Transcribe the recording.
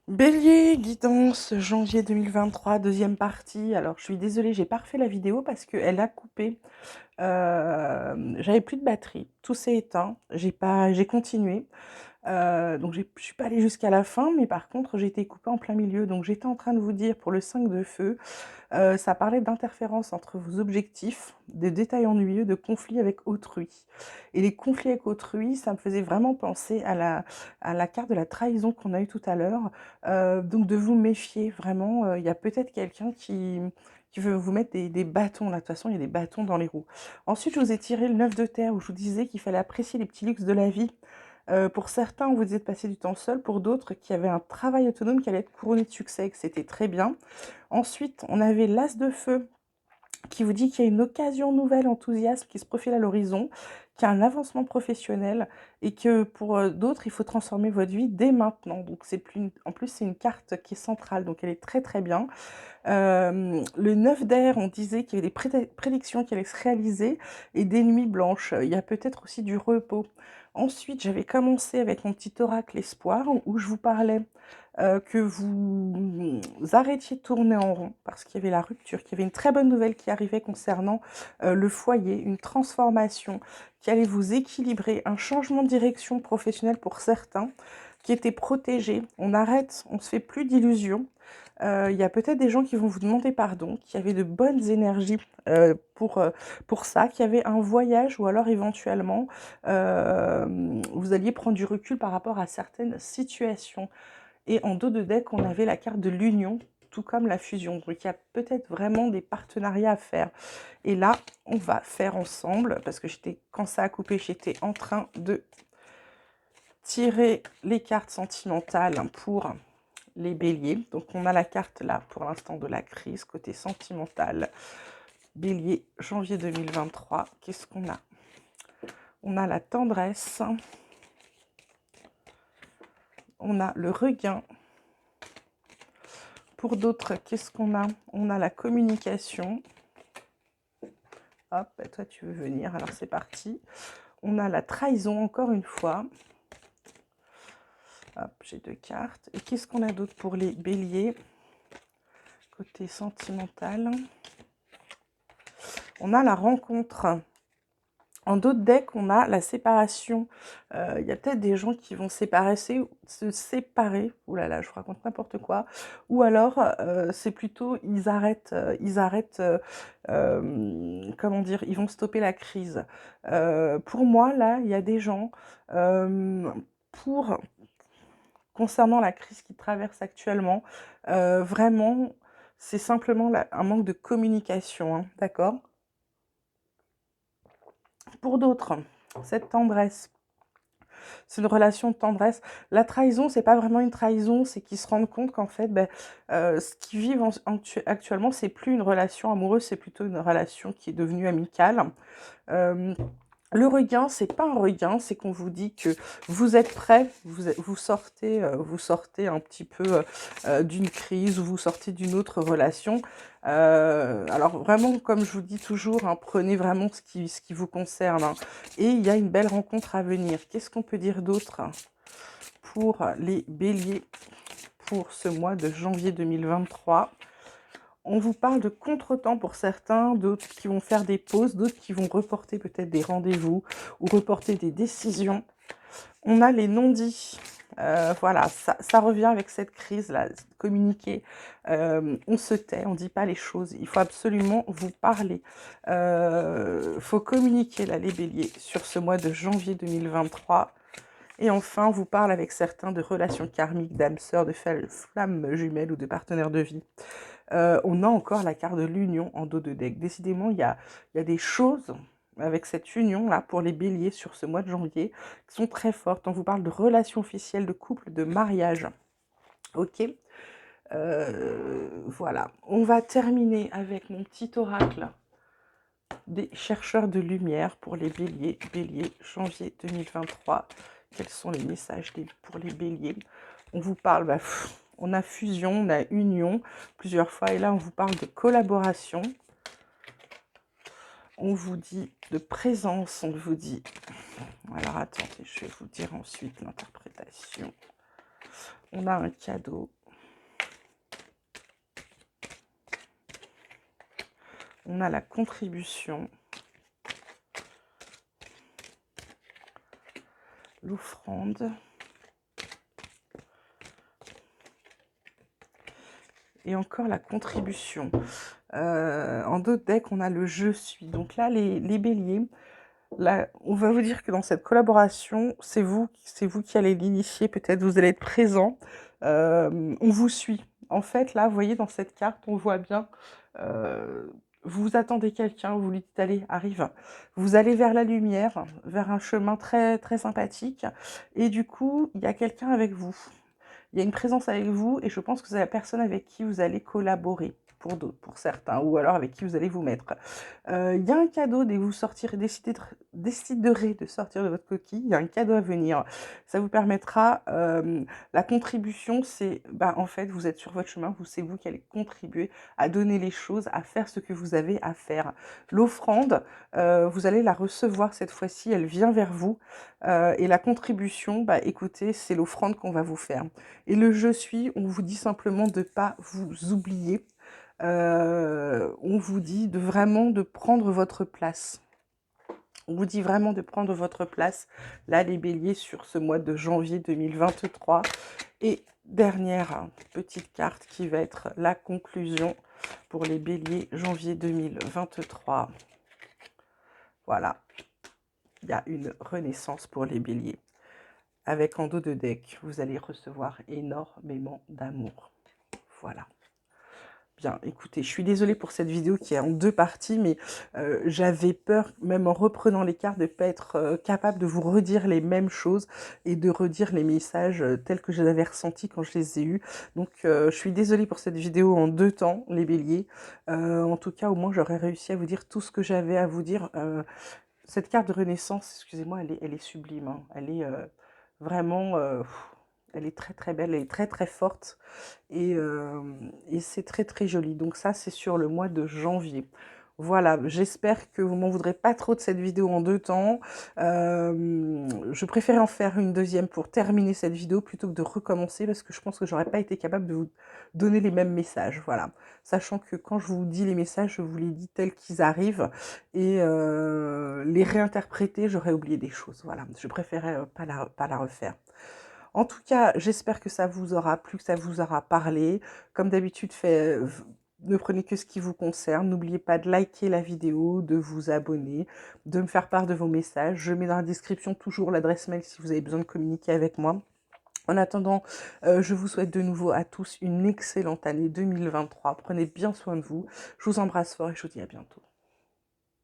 Bélier, guidance, janvier 2023, deuxième partie. Alors, je suis désolée, j'ai pas refait la vidéo parce qu'elle a coupé. J'avais plus de batterie, tout s'est éteint. J'ai continué. Donc, je suis pas allée jusqu'à la fin, mais par contre, j'ai été coupée en plein milieu. Donc, j'étais en train de vous dire pour le 5 de feu, ça parlait d'interférence entre vos objectifs, de détails ennuyeux, de conflits avec autrui. Et les conflits avec autrui, ça me faisait vraiment penser à la carte de la trahison qu'on a eue tout à l'heure. Donc de vous méfier, vraiment. Il y a peut-être quelqu'un qui veut vous mettre des bâtons, là. De toute façon, il y a des bâtons dans les roues. Ensuite, je vous ai tiré le 9 de terre, où je vous disais qu'il fallait apprécier les petits luxes de la vie. Pour certains, on vous disait de passer du temps seul. Pour d'autres, qui avaient un travail autonome qui allait être couronné de succès, que c'était très bien. Ensuite, on avait l'As de feu qui vous dit qu'il y a une occasion nouvelle, enthousiasme qui se profile à l'horizon, qu'il y a un avancement professionnel et que pour d'autres, il faut transformer votre vie dès maintenant. Donc c'est plus en plus, c'est une carte qui est centrale, donc elle est très très bien. Le 9 d'air, on disait qu'il y avait des prédictions qui allaient se réaliser et des nuits blanches. Il y a peut-être aussi du repos. Ensuite, j'avais commencé avec mon petit oracle espoir où je vous parlais que vous arrêtiez de tourner en rond parce qu'il y avait la rupture, qu'il y avait une très bonne nouvelle qui arrivait concernant le foyer, une transformation qui allait vous équilibrer, un changement de direction professionnelle pour certains qui étaient protégés. On arrête, on se fait plus d'illusions. Il y a peut-être des gens qui vont vous demander pardon, qui avaient de bonnes énergies pour ça, qui avaient un voyage ou alors éventuellement vous alliez prendre du recul par rapport à certaines situations. Et en dos de deck, on avait la carte de l'union, tout comme la fusion. Donc il y a peut-être vraiment des partenariats à faire. Et là, on va faire ensemble, parce que quand ça a coupé, j'étais en train de tirer les cartes sentimentales pour les béliers. Donc on a la carte là, pour l'instant, de la crise, côté sentimental. Bélier, janvier 2023. Qu'est-ce qu'on a? On a la tendresse. On a le regain. Pour d'autres, qu'est-ce qu'on a? On a la communication. Hop, toi tu veux venir, alors c'est parti. On a la trahison, encore une fois. Hop, j'ai deux cartes. Et qu'est-ce qu'on a d'autre pour les béliers? Côté sentimental. On a la rencontre. En d'autres decks, on a la séparation. Il y a peut-être des gens qui vont se séparer. Ouh là là, je vous raconte n'importe quoi. Ou alors, c'est plutôt, comment dire, ils vont stopper la crise. Pour moi, là, il y a des gens, euh, pour, concernant la crise qu'ils traversent actuellement, vraiment, c'est simplement un manque de communication, hein, d'accord? Pour d'autres, cette tendresse, c'est une relation de tendresse. La trahison, c'est pas vraiment une trahison, c'est qu'ils se rendent compte qu'en fait, ce qu'ils vivent actuellement, c'est plus une relation amoureuse, c'est plutôt une relation qui est devenue amicale. Euh, le regain, c'est pas un regain, c'est qu'on vous dit que vous êtes prêt, vous sortez un petit peu d'une crise ou vous sortez d'une autre relation. Alors vraiment, comme je vous dis toujours, hein, prenez vraiment ce qui vous concerne, hein. Et il y a une belle rencontre à venir. Qu'est-ce qu'on peut dire d'autre pour les béliers pour ce mois de janvier 2023? On vous parle de contretemps pour certains, d'autres qui vont faire des pauses, d'autres qui vont reporter peut-être des rendez-vous ou reporter des décisions. On a les non-dits. Voilà, ça revient avec cette crise-là, communiquer. On se tait, on ne dit pas les choses. Il faut absolument vous parler. Il faut communiquer, là, les béliers, sur ce mois de janvier 2023. Et enfin, on vous parle avec certains de relations karmiques, d'âmes sœurs, de flammes jumelles ou de partenaires de vie. On a encore la carte de l'union en dos de deck. Décidément, il y a des choses avec cette union-là pour les béliers sur ce mois de janvier qui sont très fortes. On vous parle de relations officielles, de couple, de mariage. Ok, voilà. On va terminer avec mon petit oracle des chercheurs de lumière pour les béliers. Bélier, janvier 2023. Quels sont les messages pour les béliers? On vous parle, on a fusion, on a union plusieurs fois. Et là, on vous parle de collaboration. On vous dit de présence, on vous dit... Alors, attendez, je vais vous dire ensuite l'interprétation. On a un cadeau. On a la contribution, l'offrande et encore la contribution. En d'autres decks, on a le je suis. Donc là, les béliers, là, on va vous dire que dans cette collaboration, c'est vous qui allez l'initier. Peut-être vous allez être présent. On vous suit. En fait, là, vous voyez, dans cette carte, on voit bien, vous attendez quelqu'un, vous lui dites, allez, arrive. Vous allez vers la lumière, vers un chemin très, très sympathique. Et du coup, il y a quelqu'un avec vous. Il y a une présence avec vous et je pense que c'est la personne avec qui vous allez collaborer. Pour d'autres, pour certains, ou alors avec qui vous allez vous mettre. Il y a un cadeau dès que vous sortirez, déciderez de sortir de votre coquille, il y a un cadeau à venir. Ça vous permettra, la contribution, c'est, en fait, vous êtes sur votre chemin, c'est vous qui allez contribuer à donner les choses, à faire ce que vous avez à faire. L'offrande, vous allez la recevoir cette fois-ci, elle vient vers vous. Et la contribution, écoutez, c'est l'offrande qu'on va vous faire. Et le je suis, on vous dit simplement de ne pas vous oublier. On vous dit vraiment de prendre votre place. On vous dit vraiment de prendre votre place, là, les béliers, sur ce mois de janvier 2023. Et dernière petite carte qui va être la conclusion pour les béliers janvier 2023. Voilà, il y a une renaissance pour les béliers. Avec en dos de deck, vous allez recevoir énormément d'amour. Voilà. Bien, écoutez, je suis désolée pour cette vidéo qui est en 2 parties, mais j'avais peur, même en reprenant les cartes, de ne pas être capable de vous redire les mêmes choses et de redire les messages tels que je les avais ressentis quand je les ai eus. Donc, je suis désolée pour cette vidéo en 2 temps, les béliers. En tout cas, au moins, j'aurais réussi à vous dire tout ce que j'avais à vous dire. Cette carte de renaissance, excusez-moi, elle est sublime, hein. Elle est vraiment... elle est très très belle, elle est très très forte et c'est très très joli. Donc ça, c'est sur le mois de janvier. Voilà, j'espère que vous m'en voudrez pas trop de cette vidéo en 2 temps. Je préférais en faire une deuxième pour terminer cette vidéo plutôt que de recommencer parce que je pense que j'aurais pas été capable de vous donner les mêmes messages. Voilà, sachant que quand je vous dis les messages, je vous les dis tels qu'ils arrivent et les réinterpréter, j'aurais oublié des choses. Voilà, je préférais pas la refaire. En tout cas, j'espère que ça vous aura plu, que ça vous aura parlé. Comme d'habitude, ne prenez que ce qui vous concerne. N'oubliez pas de liker la vidéo, de vous abonner, de me faire part de vos messages. Je mets dans la description toujours l'adresse mail si vous avez besoin de communiquer avec moi. En attendant, je vous souhaite de nouveau à tous une excellente année 2023. Prenez bien soin de vous. Je vous embrasse fort et je vous dis à bientôt.